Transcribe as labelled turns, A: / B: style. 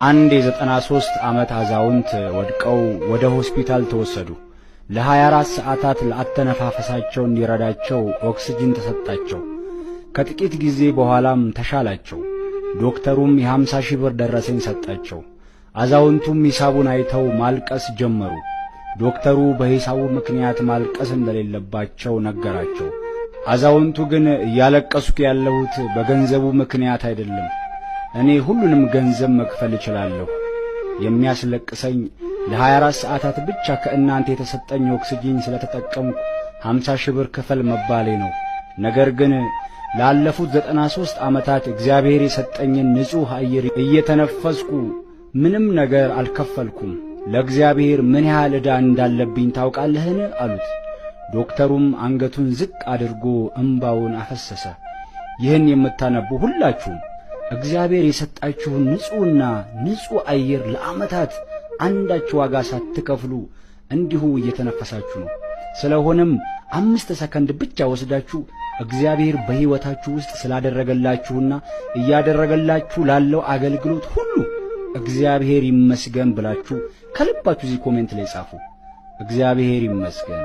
A: አንድ የ93 ዓመት አዛውንት ወድቀው ወደ ሆስፒታል ተወሰዱ። ለ24 ሰዓታት ለአተነፋፈሳቸው እንዲረዳቸው ኦክሲጅን ተሰጣቸው። ከጥቂት ጊዜ በኋላም ተሻላቸው። ዶክተሩም የ50 ሺህ ብር ደረሰኝ ሰጣቸው። አዛውንቱም ሂሳቡን አይተው ማልቀስ ጀመሩ። ዶክተሩ በሂሳቡ ምክንያት ማልቀስ እንደሌለባቸው ነገራቸው። አዛውንቱ ግን እያለቀስኩ ያለሁት በገንዘቡ ምክንያት አይደለም፣ እኔ ሁሉንም ገንዘብ መክፈል እችላለሁ። የሚያስለቅሰኝ ለ24 ሰዓታት ብቻ ከእናንተ የተሰጠኝ ኦክሲጅን ስለተጠቀምኩ 50 ሺህ ብር ክፈል መባሌ ነው። ነገር ግን ላለፉት 93 ዓመታት እግዚአብሔር የሰጠኝን ንጹሕ አየር እየተነፈስኩ ምንም ነገር አልከፈልኩም። ለእግዚአብሔር ምን ያህል ዕዳ እንዳለብኝ ታውቃለህን? አሉት። ዶክተሩም አንገቱን ዝቅ አድርጎ እንባውን አፈሰሰ። ይህን የምታነቡ ሁላችሁም እግዚአብሔር የሰጣችሁን ንጹሕና ንጹሕ አየር ለዓመታት አንዳች ዋጋ ሳትከፍሉ እንዲሁ እየተነፈሳችሁ ነው። ስለሆነም 5 ሰከንድ ብቻ ወስዳችሁ እግዚአብሔር በሕይወታችሁ ውስጥ ስላደረገላችሁና እያደረገላችሁ ላለው አገልግሎት ሁሉ እግዚአብሔር ይመስገን ብላችሁ ከልባችሁ እዚህ ኮሜንት ላይ ጻፉ። እግዚአብሔር ይመስገን።